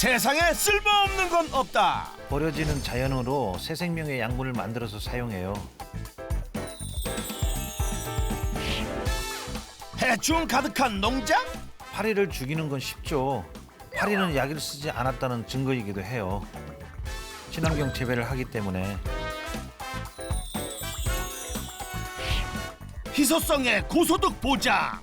세상에 쓸모없는 건 없다. 버려지는 자연으로 새 생명의 양분을 만들어서 사용해요. 해충 가득한 농장? 파리를 죽이는 건 쉽죠. 파리는 약을 쓰지 않았다는 증거이기도 해요. 친환경 재배를 하기 때문에. 희소성의 고소득 보장.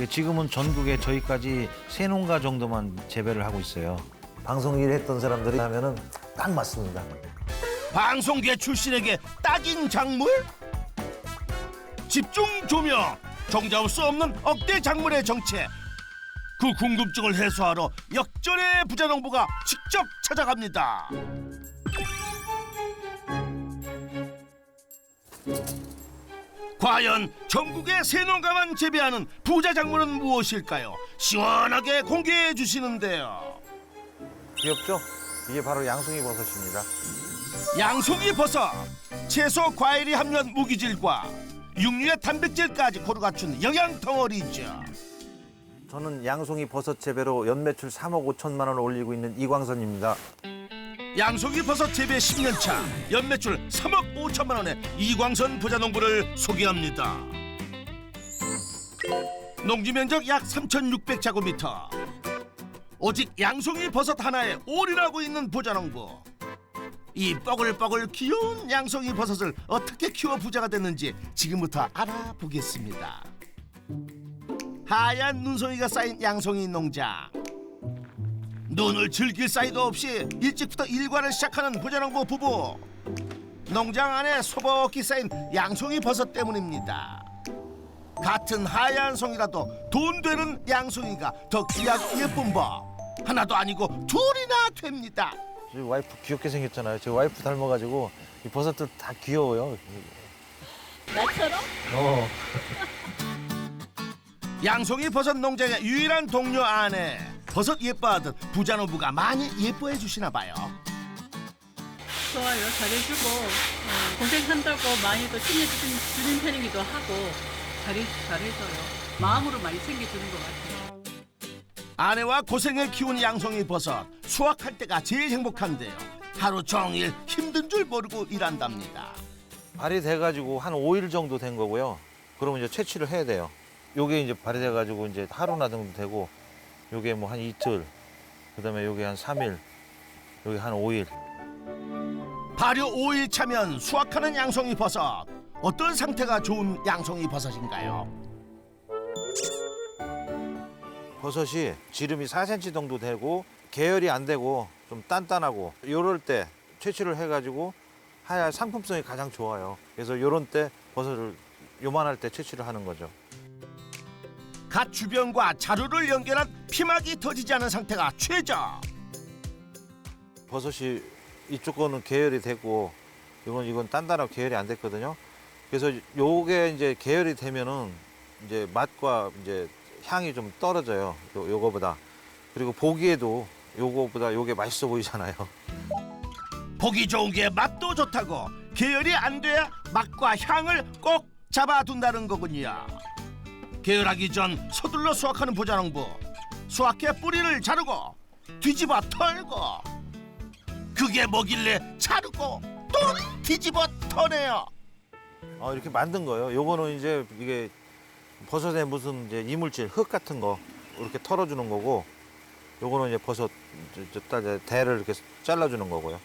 지금은 전국에 저희까지 세 농가 정도만 재배를 하고 있어요. 방송 일 했던 사람들이 하면은 딱 맞습니다. 방송계 출신에게 딱인 작물? 집중 조명. 정자울 수 없는 억대 작물의 정체. 그 궁금증을 해소하러 역전의 부자농부가 직접 찾아갑니다. 과연 전국의 새농가만 재배하는 부자 작물은 무엇일까요? 시원하게 공개해 주시는데요. 귀엽죠? 이게 바로 양송이 버섯입니다. 양송이 버섯, 채소 과일이 함유한 무기질과 육류의 단백질까지 고루 갖춘 영양 덩어리죠. 저는 양송이 버섯 재배로 연매출 3억 5천만 원을 올리고 있는 이광선입니다. 양송이 버섯 재배 10년 차, 연매출 3억 5천만 원의 이광선 부자농부를 소개합니다. 농지 면적 약 3,600제곱미터. 오직 양송이 버섯 하나에 올인하고 있는 부자농부. 이 뻐글뻐글 귀여운 양송이 버섯을 어떻게 키워 부자가 됐는지 지금부터 알아보겠습니다. 하얀 눈송이가 쌓인 양송이 농장. 눈을 즐길 사이도 없이 일찍부터 일과를 시작하는 부자농부 부부. 농장 안에 소복히 쌓인 양송이 버섯 때문입니다. 같은 하얀 송이라도 돈 되는 양송이가 더 귀하고 예쁜 법. 하나도 아니고 둘이나 됩니다. 저희 와이프 귀엽게 생겼잖아요. 제 와이프 닮아가지고 이 버섯들 다 귀여워요. 나처럼? 양송이 버섯 농장의 유일한 동료 아내. 버섯 예뻐하듯 부자농부가 많이 예뻐해 주시나 봐요. 좋아요. 잘해주고 고생한다고 많이 또 챙겨주는 편이기도 하고 잘해줘요. 마음으로 많이 챙겨주는 것 같아요. 아내와 고생해 키운 양송이 버섯. 수확할 때가 제일 행복한데요. 하루 종일 힘든 줄 모르고 일한답니다. 발이 돼가지고 한 5일 정도 된 거고요. 그러면 이제 채취를 해야 돼요. 요게 이제 발이 돼가지고 이제 하루나 정도 되고, 요게 뭐 한 이틀, 그다음에 요게 한 3일, 요게 한 5일. 발효 5일 차면 수확하는 양송이 버섯. 어떤 상태가 좋은 양송이 버섯인가요? 버섯이 지름이 4cm 정도 되고 계열이 안 되고 좀 단단하고 요럴 때 채취를 해가지고 하야 상품성이 가장 좋아요. 그래서 요런 때 버섯을 요만할 때 채취를 하는 거죠. 갓 주변과 자루를 연결한 피막이 터지지 않은 상태가 최저. 버섯이 이쪽 거는 계열이 되고 이건 단단하고 계열이 안 됐거든요. 그래서 요게 이제 계열이 되면은 이제 맛과 이제 향이 좀 떨어져요. 요거보다. 그리고 보기에도 요거보다 요게 맛있어 보이잖아요. 보기 좋은 게 맛도 좋다고 계열이 안 돼야 맛과 향을 꼭 잡아둔다는 거군요. 계열하기 전 서둘러 수확하는 부자농부. 수확해 뿌리를 자르고 뒤집어 털고 그게 뭐길래 자르고 또 뒤집어 터네요. 이렇게 만든 거예요. 요거는 이제 이게 버섯에 무슨 이제 이물질, 흙 같은 거 이렇게 털어주는 거고, 요거는 이제 버섯 대를 이렇게 잘라주는 거고요.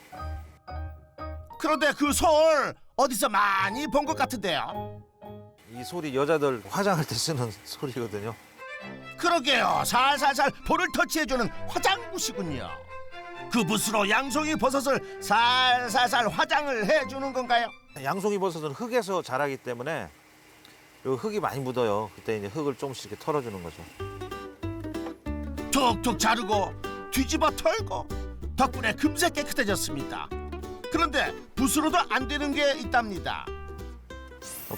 그런데 그 솔 어디서 많이 본 것 같은데요. 이 솔이 여자들 화장할 때 쓰는 솔이거든요. 그러게요. 살살살 볼을 터치해주는 화장붓이군요. 그 붓으로 양송이 버섯을 살살살 화장을 해주는 건가요? 양송이 버섯은 흙에서 자라기 때문에 요 흙이 많이 묻어요. 그때 이제 흙을 조금씩 이렇게 털어주는 거죠. 툭툭 자르고 뒤집어 털고 덕분에 금세 깨끗해졌습니다. 그런데 붓으로도 안 되는 게 있답니다.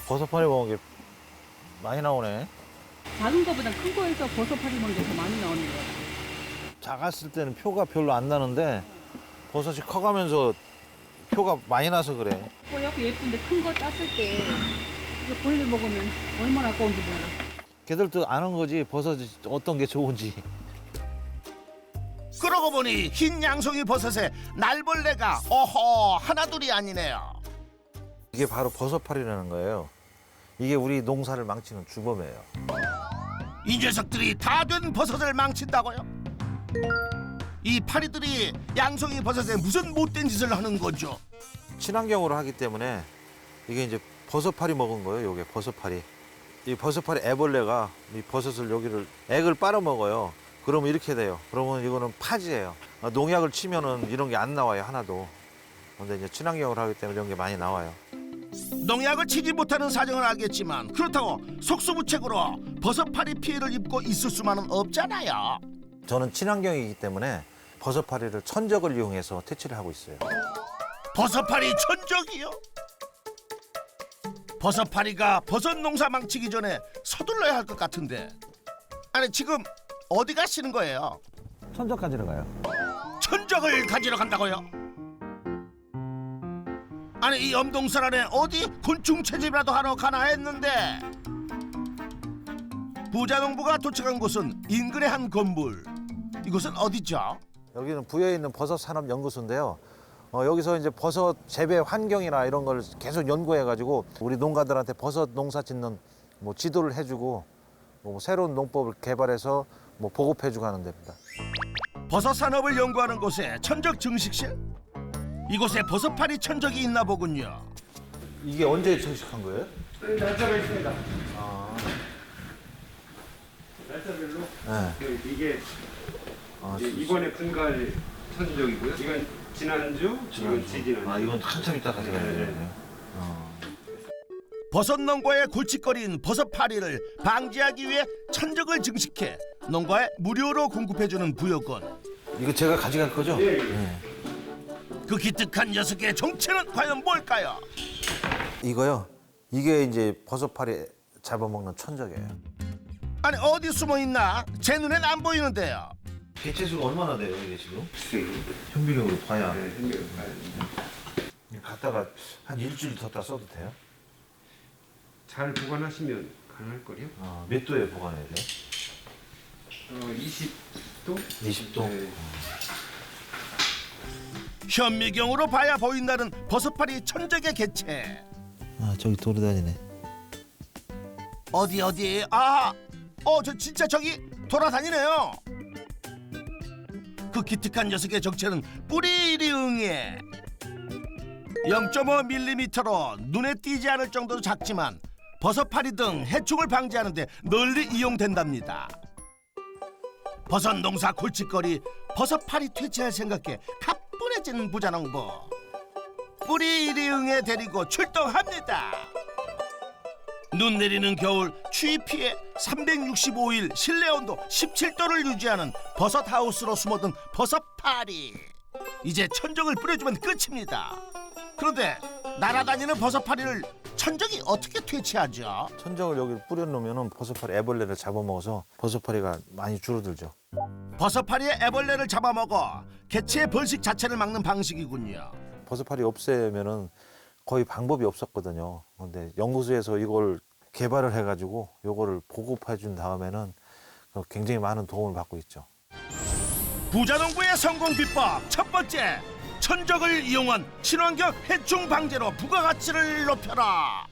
버섯파리 먹은 게 많이 나오네. 작은 거보다 큰 거에서 버섯파리 먹는 게 더 많이 나오는 거예요. 작았을 때는 표가 별로 안 나는데 버섯이 커가면서 표가 많이 나서 그래. 뽀얗고 예쁜데 큰 거 땄을 때 이거 벌레 먹으면 얼마나 아까운지 몰라. 걔들도 아는 거지 버섯이 어떤 게 좋은지. 그러고 보니 흰 양송이 버섯에 날벌레가 어허 하나둘이 아니네요. 이게 바로 버섯파리라는 거예요. 이게 우리 농사를 망치는 주범이에요. 이 녀석들이 다 된 버섯을 망친다고요? 이 파리들이 양송이 버섯에 무슨 못된 짓을 하는 거죠? 친환경으로 하기 때문에 이게 이제 버섯파리 먹은 거예요. 이게 버섯파리. 이 버섯파리 애벌레가 이 버섯을 여기를 액을 빨아먹어요. 그러면 이렇게 돼요. 그러면 이거는 파지예요. 농약을 치면은 이런 게 안 나와요, 하나도. 근데 이제 친환경으로 하기 때문에 이런 게 많이 나와요. 농약을 치지 못하는 사정은 알겠지만 그렇다고 속수무책으로 버섯파리 피해를 입고 있을 수만은 없잖아요. 저는 친환경이기 때문에 버섯파리를 천적을 이용해서 퇴치를 하고 있어요. 버섯파리 천적이요? 버섯파리가 버섯 농사 망치기 전에 서둘러야 할 것 같은데. 아니 지금 어디 가시는 거예요? 천적 가지러 가요. 천적을 가지러 간다고요? 아니 이 염동설 안에 어디 곤충 채집이라도 하러 가나 했는데. 부자농부가 도착한 곳은 인근의 한 건물. 이곳은 어디죠? 여기는 부여에 있는 버섯산업연구소인데요. 여기서 이제 버섯 재배 환경이나 이런 걸 계속 연구해가지고 우리 농가들한테 버섯 농사 짓는 뭐 지도를 해주고 뭐 새로운 농법을 개발해서 뭐 보급해주고 하는 데입니다. 버섯 산업을 연구하는 곳에 천적 증식실? 이곳에 버섯파리 천적이 있나 보군요. 이게 언제 증식한 거예요? 날짜가 있습니다. 아, 날짜별로 네. 이게 아, 이제 이번에 분갈 천적이고요. 이건 지난주, 이건 지지난주. 아, 이건 한참 있다 가져가야 네. 되네요. 버섯 농가의 골칫거리인 버섯파리를 방지하기 위해 천적을 증식해 농가에 무료로 공급해주는 부여권. 이거 제가 가져갈 거죠? 예, 예. 네. 그 기특한 녀석의 정체는 과연 뭘까요? 이거요. 이게 이제 버섯파리 잡아먹는 천적이에요. 아니 어디 숨어 있나? 제 눈엔 안 보이는데요. 개체수가 얼마나 돼요, 이게 지금? 네, 현미경으로 봐야. 현미경 봐야 갖다가 한 일주일 뒀다 써도 돼요? 잘 보관하시면 가능할 거요. 몇 도에 보관해야 돼요? 20도? 20도. 네. 현미경으로 봐야 보인다는 버섯파리 천적의 개체. 아, 저기 돌아다니네. 어디? 저 진짜 저기 돌아다니네요. 그 기특한 녀석의 정체는 뿌리리응에 0.5mm로 눈에 띄지 않을 정도로 작지만 버섯파리 등 해충을 방지하는 데 널리 이용된답니다. 버섯 농사 골칫거리 버섯파리 퇴치할 생각에 가뿐해진 부자농부. 뿌리리응에 데리고 출동합니다. 눈 내리는 겨울 추위 피해 365일 실내 온도 17도를 유지하는 버섯 하우스로 숨어든 버섯파리. 이제 천적을 뿌려주면 끝입니다. 그런데 날아다니는 버섯파리를 천적이 어떻게 퇴치하죠? 천적을 여기 뿌려놓으면 버섯파리 애벌레를 잡아먹어서 버섯파리가 많이 줄어들죠. 버섯파리의 애벌레를 잡아먹어 개체의 번식 자체를 막는 방식이군요. 버섯파리 없애면은 거의 방법이 없었거든요. 근데 연구소에서 이걸 개발을 해가지고 이거를 보급해 준 다음에는 굉장히 많은 도움을 받고 있죠. 부자농부의 성공 비법 첫 번째, 천적을 이용한 친환경 해충 방제로 부가가치를 높여라.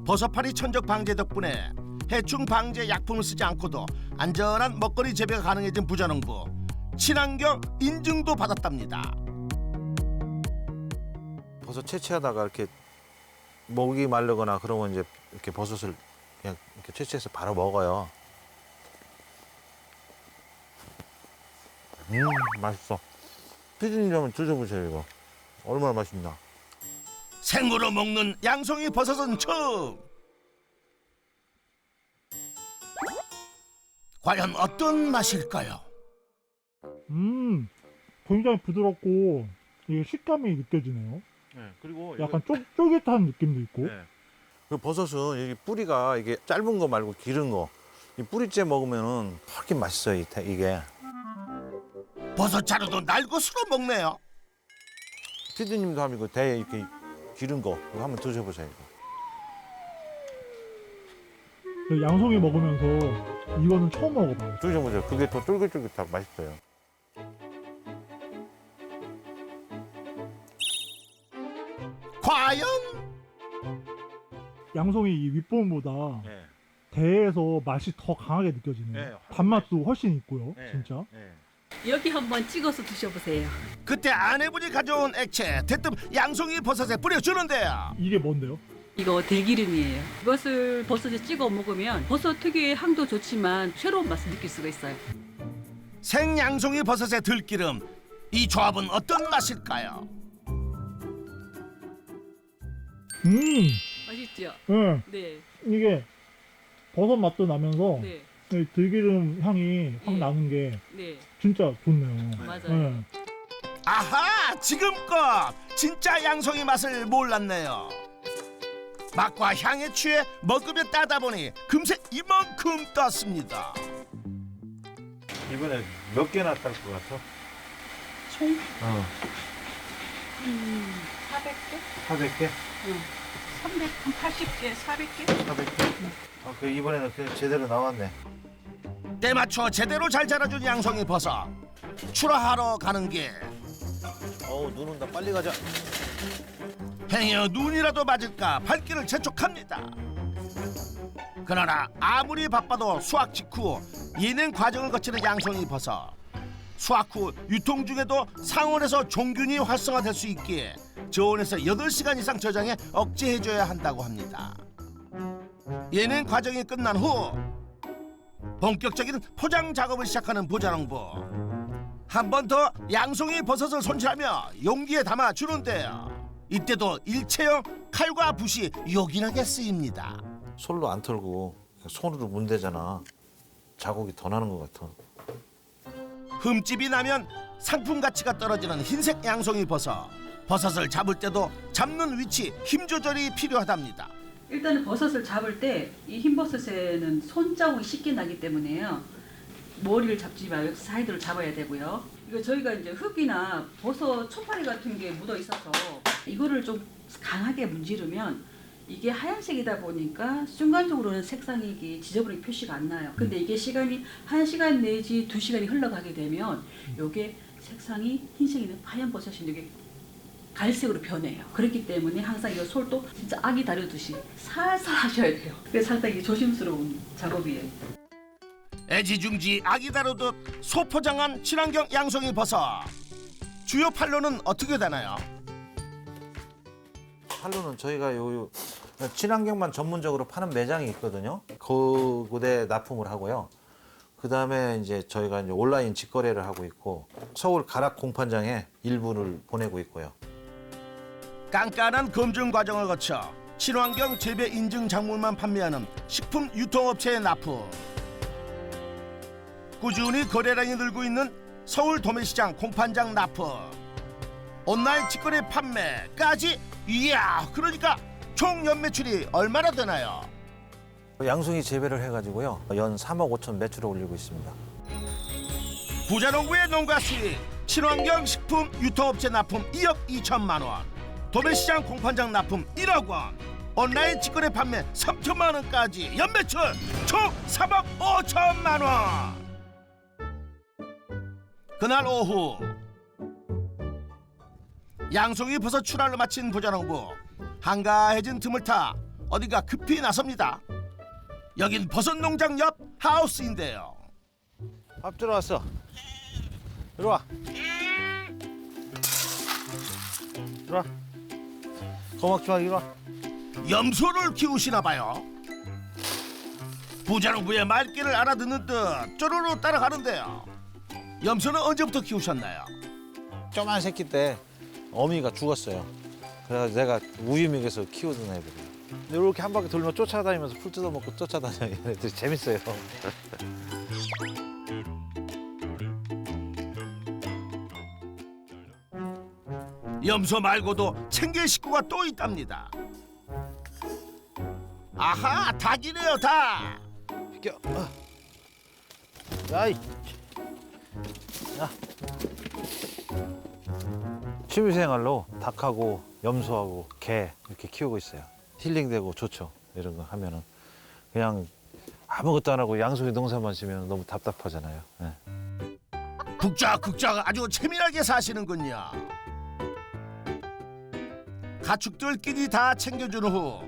버섯파리 천적 방제 덕분에 해충 방제 약품을 쓰지 않고도 안전한 먹거리 재배가 가능해진 부자농부. 친환경 인증도 받았답니다. 버섯 채취하다가 이렇게 목이 마르거나 그러면 이제 이렇게 버섯을 그냥 이렇게 채취해서 바로 먹어요. 맛있어. 피디님 좀 드셔보세요, 이거. 얼마나 맛있나. 생으로 먹는 양송이 버섯은 처음. 과연 어떤 맛일까요? 굉장히 부드럽고 이게 식감이 느껴지네요. 네, 그리고 약간 쫄깃한 느낌도 있고. 그 버섯은 여기 뿌리가 이게 짧은 거 말고 기른 거. 이 뿌리째 먹으면은 훨씬 맛있어요, 이게. 버섯 자루도 날것으로 먹네요. 피디님도 하면 이거 대 이렇게 기른 거 이거 한번 드셔보세요. 이거. 양송이 먹으면서 이거는 처음 먹어봐요. 드셔보세요. 그게 더 쫄깃쫄깃하고 맛있어요. 과연 양송이 이 윗부분보다 네. 대에서 맛이 더 강하게 느껴지네요. 네, 단맛도 훨씬 있고요, 네. 진짜. 네. 여기 한번 찍어서 드셔보세요. 그때 아내분이 가져온 액체 대뜸 양송이 버섯에 뿌려주는데요. 이게 뭔데요? 이거 들기름이에요. 이것을 버섯에 찍어 먹으면 버섯 특유의 향도 좋지만 새로운 맛을 느낄 수가 있어요. 생양송이 버섯의 들기름, 이 조합은 어떤 맛일까요? 맛있죠? 네. 네. 이게 버섯 맛도 나면서 네. 이 들기름 향이 확 네. 나는 게 네. 진짜 좋네요. 맞아요. 네. 아하, 지금껏 진짜 양송이 맛을 몰랐네요. 맛과 향에 취해 먹으며 따다 보니 금세 이만큼 떴습니다. 이번에 몇 개나 딸 것 같아? 총? 400개? 400개? 380개, 400개? 400개? 그 이번에는 그냥 제대로 나왔네. 때 맞춰 제대로 잘 자라준 양송이 버섯. 출하하러 가는 길. 어우, 눈 온다. 빨리 가자. 행여 눈이라도 맞을까 발길을 재촉합니다. 그러나 아무리 바빠도 수확 직후 예냉 과정을 거치는 양송이 버섯. 수확 후 유통 중에도 상온에서 종균이 활성화될 수 있기에 저온에서 8시간 이상 저장해 억제해줘야 한다고 합니다. 예냉 과정이 끝난 후 본격적인 포장 작업을 시작하는 부자농부. 한 번 더 양송이 버섯을 손질하며 용기에 담아 주는데요. 이때도 일체형 칼과 붓이 요긴하게 쓰입니다. 솔로 안 털고 손으로 문대잖아. 자국이 더 나는 것 같아. 흠집이 나면 상품 가치가 떨어지는 흰색 양송이 버섯. 버섯을 잡을 때도 잡는 위치, 힘 조절이 필요하답니다. 일단은 버섯을 잡을 때 이 흰버섯에는 손자국이 쉽게 나기 때문에요. 머리를 잡지 말고 사이드를 잡아야 되고요. 이거 저희가 이제 흙이나 버섯 초파리 같은 게 묻어 있어서 이거를 좀 강하게 문지르면 이게 하얀색이다 보니까 순간적으로는 색상이 이게 지저분하게 표시가 안 나요. 근데 이게 시간이 1시간 내지 2시간이 흘러가게 되면 이게 색상이 흰색이는 하얀 버섯이 이게 갈색으로 변해요. 그렇기 때문에 항상 이 솔도 진짜 아기 다루듯이 살살 하셔야 돼요. 그래서 상당히 조심스러운 작업이에요. 애지중지 아기 다루듯 소포장한 친환경 양송이 버섯. 주요 판로는 어떻게 되나요? 팔로는 저희가 요 친환경만 전문적으로 파는 매장이 있거든요. 그곳에 납품을 하고요. 그 다음에 이제 저희가 이제 온라인 직거래를 하고 있고 서울 가락 공판장에 일부를 보내고 있고요. 깐깐한 검증 과정을 거쳐 친환경 재배 인증 작물만 판매하는 식품 유통업체에 납품. 꾸준히 거래량이 늘고 있는 서울 도매시장 공판장 납품. 온라인 직거래 판매까지. 이야, 그러니까 총 연매출이 얼마나 되나요? 양송이 재배를 해가지고요. 연 3억 5천 매출을 올리고 있습니다. 부자농부의 농가 수익. 친환경 식품 유통업체 납품 2억 2천만 원. 도매시장 공판장 납품 1억 원. 온라인 직거래 판매 3천만 원까지 연매출 총 3억 5천만 원. 그날 오후 양송이 버섯 출하를 마친 부자농부. 한가해진 틈을 타 어디가 급히 나섭니다. 여긴 버섯 농장 옆 하우스인데요. 밥 주러 왔어. 이리 와. 이리 와. 고맙지 마, 이리 와. 염소를 키우시나 봐요. 부자농부의 말귀를 알아듣는 듯 쪼르르 따라가는데요. 염소는 언제부터 키우셨나요? 조그만 새끼 때 어미가 죽었어요. 그래서 내가 우유 먹여서 키우던 애들이에요. 근데 이렇게 한 바퀴 돌면 쫓아다니면서 풀 뜯어먹고 쫓아다녀요. 얘네들이 재밌어요. 염소 말고도 챙길 식구가 또 있답니다. 아하, 닭이네요, 닭. 비켜. 야이. 야. 취미생활로 닭하고 염소하고 개 이렇게 키우고 있어요. 힐링되고 좋죠. 이런 거 하면은 그냥 아무것도 안 하고 양송이 농사만 지면 너무 답답하잖아요. 예. 국작 아주 재미나게 사시는군요. 가축들끼리 다 챙겨준 후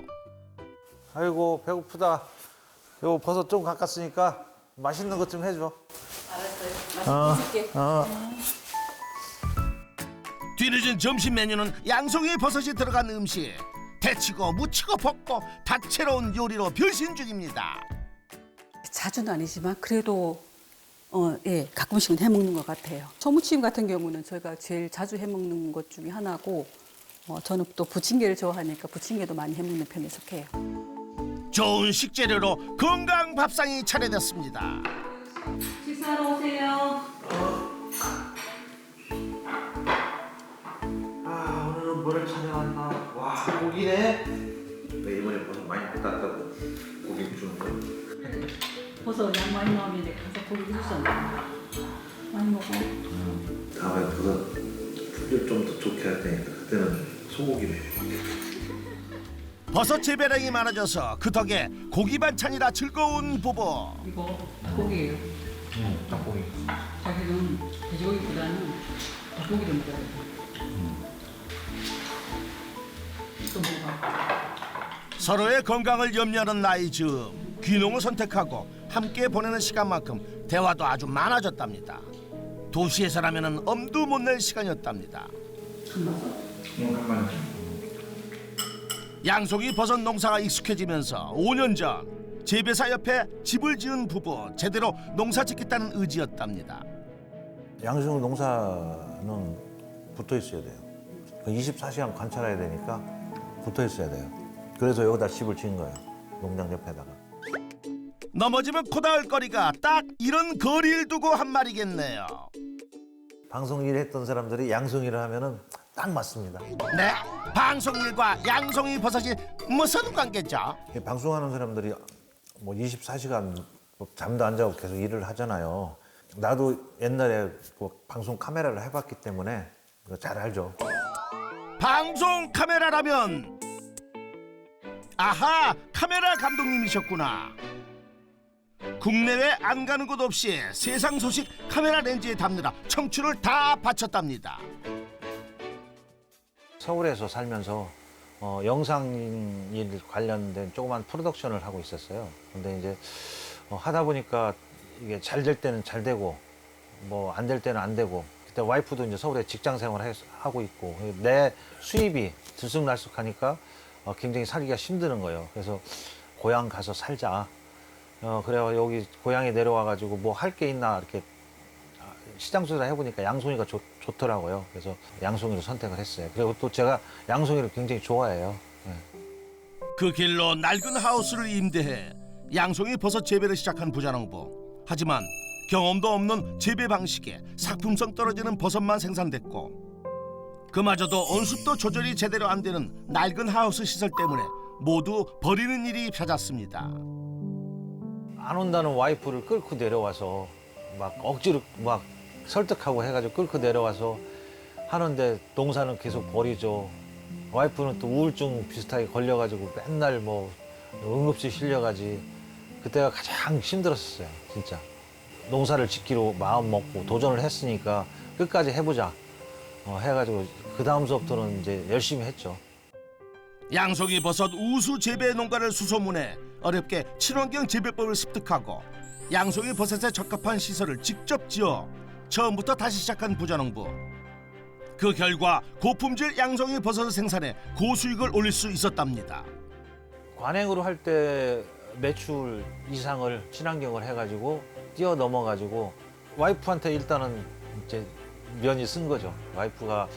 아이고 배고프다. 요 버섯 좀 가깝으니까 맛있는 것 좀 해줘. 뒤늦은 점심 메뉴는 양송이 버섯이 들어간 음식. 데치고 무치고 볶고 다채로운 요리로 변신 중입니다. 자주는 아니지만 그래도 예, 가끔씩은 해먹는 것 같아요. 초무침 같은 경우는 저희가 제일 자주 해먹는 것 중에 하나고 저는 또 부침개를 좋아하니까 부침개도 많이 해먹는 편에 속해요. 좋은 식재료로 건강 밥상이 차려졌습니다. 식사하러 오세요. 아 오늘은 뭐를 찾아왔나? 와 고기네. 내 이번에 버섯 많이 땄다고 고기 주는 거. 버섯 양 많이 나오면 이제 가서 고기 주셨나? 많이 먹어. 다음에 버섯 품질 좀 더 좋게 할 테니까 그때는 소고기네. 버섯 재배량이 많아져서 그 덕에 고기 반찬이라 즐거운 부부. 이거 닭고기예요. 닭고기. 자기는 돼지고기보다는 닭고기를 먹어야 돼. 또 먹어봐. 서로의 건강을 염려하는 나이 즈음 귀농을 선택하고 함께 보내는 시간만큼 대화도 아주 많아졌답니다. 도시에서라면 엄두 못 낼 시간이었답니다. 양송이 버섯 농사가 익숙해지면서 5년 전 재배사 옆에 집을 지은 부부. 제대로 농사 짓겠다는 의지였답니다. 양송 농사는 붙어 있어야 돼요. 24시간 관찰해야 되니까 붙어 있어야 돼요. 그래서 여기다 집을 지은 거예요. 농장 옆에다가. 넘어지면 코다할 거리가 딱 이런 거리를 두고 한 말이겠네요. 방송 일 했던 사람들이 양송 일을 하면은 딱 맞습니다. 네? 방송일과 양송이 버섯이 무슨 관계죠? 방송하는 사람들이 뭐 24시간 잠도 안 자고 계속 일을 하잖아요. 나도 옛날에 그 방송 카메라를 해봤기 때문에 잘 알죠. 방송 카메라라면 아하, 카메라 감독님이셨구나. 국내외 안 가는 곳 없이 세상 소식 카메라 렌즈에 담느라 청춘을 다 바쳤답니다. 서울에서 살면서 영상일 관련된 조그만 프로덕션을 하고 있었어요. 근데 이제 하다 보니까 이게 잘 될 때는 잘 되고 뭐 안 될 때는 안 되고, 그때 와이프도 이제 서울에 직장 생활을 하고 있고 내 수입이 들쑥날쑥하니까 굉장히 살기가 힘드는 거예요. 그래서 고향 가서 살자. 그래서 여기 고향에 내려와 가지고 뭐 할 게 있나 이렇게 시장 조사 해보니까 양송이가 좋더라고요. 그래서 양송이를 선택을 했어요. 그리고 또 제가 양송이를 굉장히 좋아해요. 네. 그 길로 낡은 하우스를 임대해 양송이 버섯 재배를 시작한 부자농부. 하지만 경험도 없는 재배 방식에 상품성 떨어지는 버섯만 생산됐고, 그마저도 온습도 조절이 제대로 안 되는 낡은 하우스 시설 때문에 모두 버리는 일이 잦았습니다. 안 온다는 와이프를 끌고 내려와서 막 억지로 막 설득하고 해가지고 끌고 내려와서 하는데 농사는 계속 버리죠. 와이프는 또 우울증 비슷하게 걸려가지고 맨날 뭐 응급실 실려가지. 그때가 가장 힘들었어요, 진짜. 농사를 짓기로 마음 먹고 도전을 했으니까 끝까지 해보자 해가지고 그 다음 수업부터는 이제 열심히 했죠. 양송이 버섯 우수 재배 농가를 수소문해 어렵게 친환경 재배법을 습득하고 양송이 버섯에 적합한 시설을 직접 지어 처음부터 다시 시작한 부자농부. 그 결과 고품질 양송이 버섯을 생산해 고수익을 올릴 수 있었답니다. 관행으로 할 때 매출 이상을 친환경을 해가지고 뛰어넘어가지고 와이프한테 일단은 이제 면이 쓴 거죠. 와이프가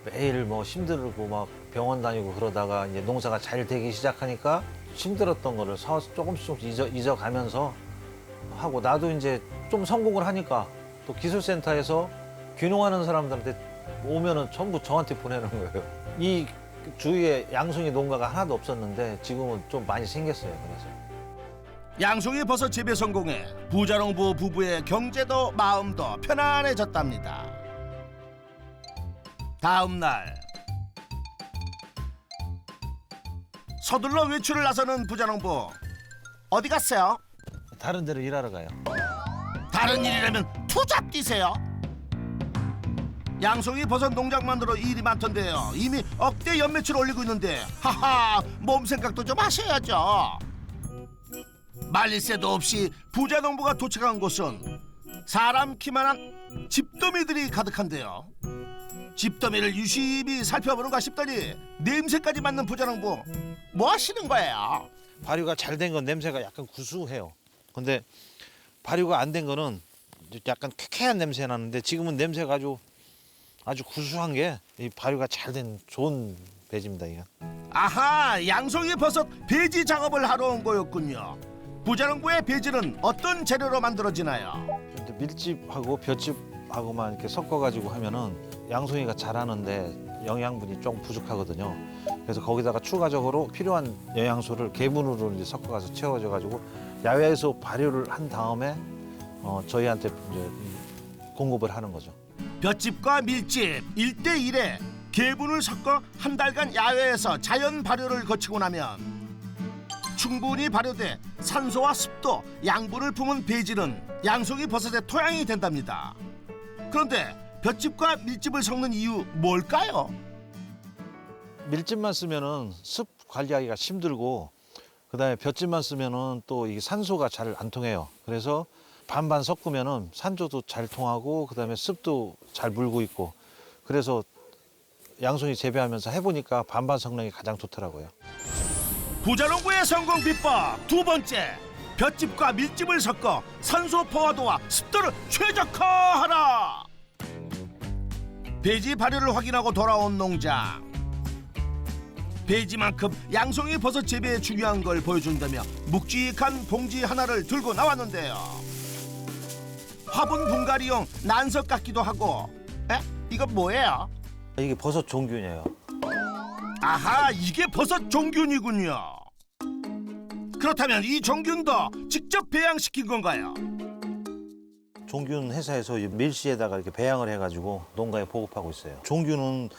매일 뭐 힘들고 막 병원 다니고 그러다가 이제 농사가 잘 되기 시작하니까 힘들었던 거를 조금씩 잊어가면서 하고, 나도 이제 좀 성공을 하니까 또 기술센터에서 귀농하는 사람들한테 오면은 전부 저한테 보내는 거예요. 이 주위에 양송이 농가가 하나도 없었는데 지금은 좀 많이 생겼어요. 그래서 양송이 버섯 재배 성공에 부자농부 부부의 경제도 마음도 편안해졌답니다. 다음 날 서둘러 외출을 나서는 부자농부. 어디 갔어요? 다른 데로 일하러 가요. 다른 일이라면 투잡 뛰세요. 양송이 버섯 농장만으로 일이 많던데요. 이미 억대 연매출 올리고 있는데 하하 몸 생각도 좀 하셔야죠. 말릴 새도 없이 부자 농부가 도착한 곳은 사람 키만한 집더미들이 가득한데요. 집더미를 유심히 살펴보는가 싶더니 냄새까지 맡는 부자 농부 뭐 하시는 거예요? 발효가 잘 된 건 냄새가 약간 구수해요. 근데 발효가 안 된 거는 약간 쾌쾌한 냄새 나는데 지금은 냄새가 아주 구수한 게 이 발효가 잘 된 좋은 배지입니다. 이거. 아하 양송이 버섯 배지 작업을 하러 온 거였군요. 부자 농부의 배지는 어떤 재료로 만들어지나요? 이제 밀집하고 볏짚하고만 이렇게 섞어가지고 하면은 양송이가 자라는데 영양분이 좀 부족하거든요. 그래서 거기다가 추가적으로 필요한 영양소를 계분으로 이제 섞어가서 채워져가지고 야외에서 발효를 한 다음에 저희한테 이제 공급을 하는 거죠. 볏짚과 밀집 1대1에 계분을 섞어 한 달간 야외에서 자연 발효를 거치고 나면 충분히 발효돼 산소와 습도, 양분을 품은 배지는 양송이 버섯의 토양이 된답니다. 그런데 볏짚과 밀집을 섞는 이유 뭘까요? 밀집만 쓰면은 습 관리하기가 힘들고 그다음에 볏짚만 쓰면은 또 이게 산소가 잘 안 통해요. 그래서 반반 섞으면은 산소도 잘 통하고 그다음에 습도 잘 물고 있고 그래서 양송이 재배하면서 해보니까 반반 성능이 가장 좋더라고요. 부자농부의 성공 비법 두 번째, 볏짚과 밀집을 섞어 산소 포화도와 습도를 최적화하라. 배지 발효를 확인하고 돌아온 농장. 배지만큼 양송이 버섯 재배에 중요한 걸 보여준다며 묵직한 봉지 하나를 들고 나왔는데요. 화분 분갈이용 난석 같기도 하고. 에? 이거 뭐예요? 이게 버섯 종균이에요. 아하, 이게 버섯 종균이군요. 그렇다면 이 종균도 직접 배양시킨 건가요? 종균 회사에서 이 밀시에다가 이렇게 배양을 해가지고 농가에 보급하고 있어요. 종균은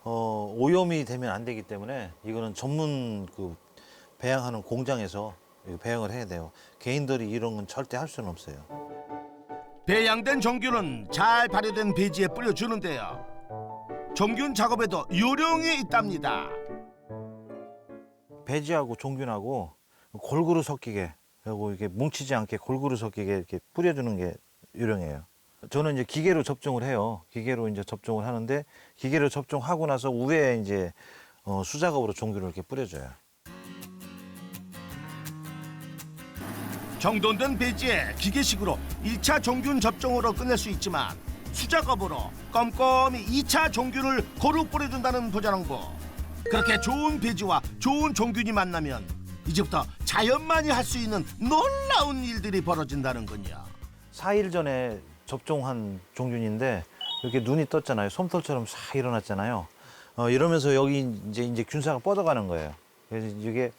오염이 되면 안 되기 때문에 이거는 전문 그 배양하는 공장에서 배양을 해야 돼요. 개인들이 이런 건 절대 할 수는 없어요. 배양된 종균은 잘 발효된 배지에 뿌려주는데요. 종균 작업에도 요령이 있답니다. 배지하고 종균하고 골고루 섞이게 그리고 이게 뭉치지 않게 골고루 섞이게 이렇게 뿌려주는 게 요령이에요. 저는 이제 기계로 접종을 해요. 기계로 이제 접종을 하는데 기계로 접종하고 나서 우에 이제 수작업으로 종균을 이렇게 뿌려줘요. 정돈된 배지에 기계식으로 1차 종균 접종으로 끝낼 수 있지만 수작업으로 꼼꼼히 2차 종균을 고루 뿌려준다는 부자농부. 그렇게 좋은 배지와 좋은 종균이 만나면 이제부터 자연만이 할 수 있는 놀라운 일들이 벌어진다는군요. 4일 전에 접종한 종균인데 이렇게 눈이 떴잖아요. 솜털처럼 싹 일어났잖아요. 이러면서 여기 이제 균사가 뻗어가는 거예요. 그래서 이게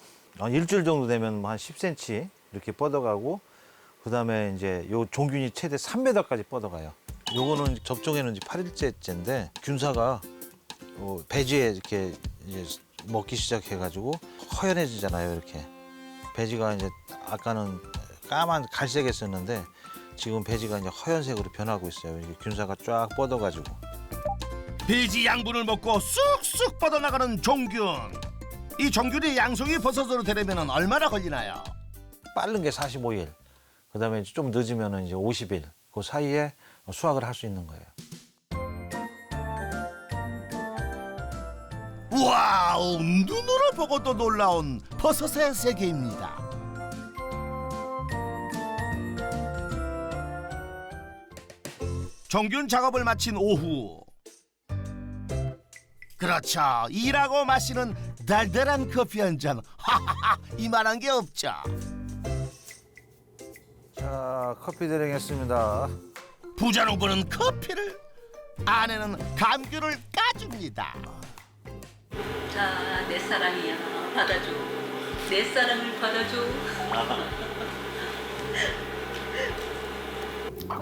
일주일 정도 되면 한 10cm 이렇게 뻗어가고 그다음에 이제 요 종균이 최대 3m까지 뻗어가요. 요거는 접종에는 이제 8일째인데 균사가 배지에 이렇게 이제 먹기 시작해가지고 허연해지잖아요. 이렇게 배지가 이제 아까는 까만 갈색이었었는데 지금 배지가 이제 허연색으로 변하고 있어요. 이게 균사가 쫙 뻗어가지고. 배지 양분을 먹고 쑥쑥 뻗어나가는 종균. 이 종균이 양송이 버섯으로 되려면 얼마나 걸리나요? 빠른 게 45일. 그다음에 좀 늦으면 이제 50일. 그 사이에 수확을 할 수 있는 거예요. 와우, 눈으로 보고도 놀라운 버섯의 세계입니다. 종균 작업을 마친 오후. 그렇죠, 일하고 마시는 달달한 커피 한 잔. 하하하, 이만한 게 없죠. 자, 커피 드리겠습니다. 부자농부는 커피를, 아내는 감귤을 까줍니다. 자, 내 사랑이야. 받아줘. 내 사랑을 받아줘.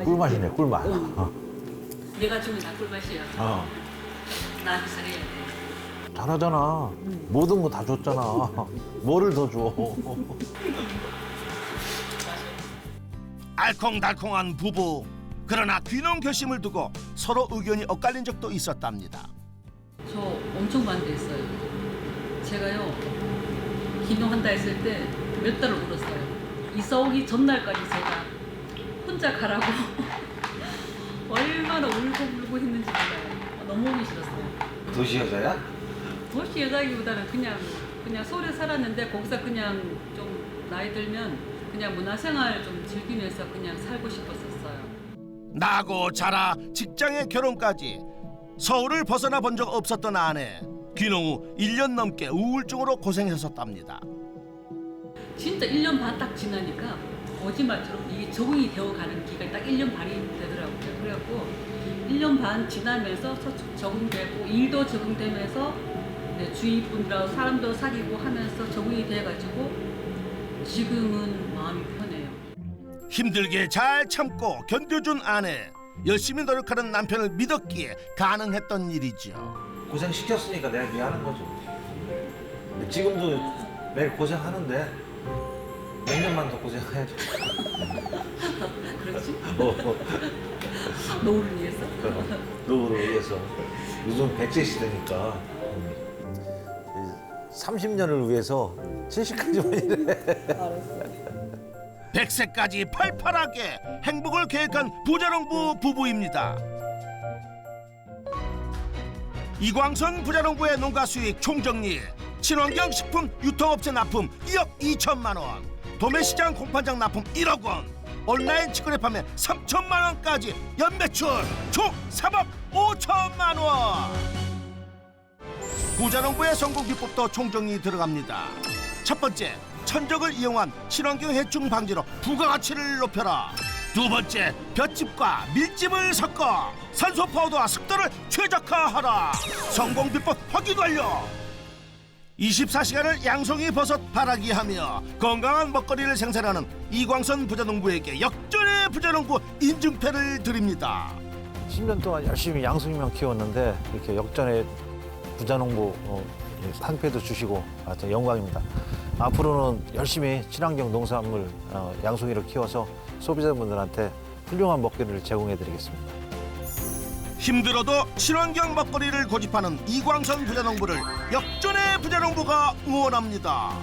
꿀맛이네, 꿀맛. 내가 주면 다 꿀맛이야. 나한테 잘해야 돼. 잘하잖아. 모든 거 다 줬잖아. 뭐를 더 줘? 알콩달콩한 부부. 그러나 귀농 결심을 두고 서로 의견이 엇갈린 적도 있었답니다. 저 엄청 반대했어요. 제가요 귀농한다 했을 때 몇 달을 울었어요. 이사 오기 전날까지 제가 혼자 가라고 얼마나 울고 했는지 몰라요. 너무 오기 싫었어요. 도시 여자야? 도시 여자기보다는 그냥 서울에 살았는데 거기서 그냥 좀 나이 들면 그냥 문화생활 좀 즐기면서 그냥 살고 싶었었어요. 나고 자라 직장에 결혼까지 서울을 벗어나 본 적 없었던 아내. 귀농 후 1년 넘게 우울증으로 고생했었답니다. 진짜 1년 반 딱 지나니까 거짓말처럼 이게 적응이 되어가는 기간이 딱 1년 반이 되더라고요. 그래갖고 1년 반 지나면서 적응되고 일도 적응되면서 주위 분들하고 사람도 사귀고 하면서 적응이 돼가지고 지금은 마음이 편해요. 힘들게 잘 참고 견뎌준 아내. 열심히 노력하는 남편을 믿었기에 가능했던 일이죠. 고생 시켰으니까 내가 미안한 거죠. 근데 지금도 매일 고생하는데 몇 년만 더 고생해야죠. 그렇지? 노후를 노후를 위해서? 노후를 위해서. 요즘 100세 시대니까 30년을 위해서 70까지만 일해. 100세까지 팔팔하게 행복을 계획한 부자농부 부부입니다. 이광선 부자농부의 농가 수익 총정리. 친환경 식품 유통업체 납품 2억 2천만 원. 도매시장 공판장 납품 1억 원. 온라인 직거래 판매 3천만 원까지 연매출 총 3억 5천만 원. 부자농부의 성공 비법도 총정리 들어갑니다. 첫 번째, 천적을 이용한 친환경 해충 방지로 부가가치를 높여라. 두 번째, 볏짚과 밀짚을 섞어 산소 파우더와 습도를 최적화하라. 성공 비법 확인 완료. 24시간을 양송이 버섯 바라기 하며 건강한 먹거리를 생산하는 이광선 부자농부에게 역전의 부자농부 인증패를 드립니다. 10년 동안 열심히 양송이만 키웠는데 이렇게 역전의 부자농부 상패도 주시고 하여튼 영광입니다. 앞으로는 열심히 친환경 농산물 양송이를 키워서 소비자분들한테 훌륭한 먹거리를 제공해드리겠습니다. 힘들어도 친환경 먹거리를 고집하는 이광선 부자농부를 역전의 부자농부가 응원합니다.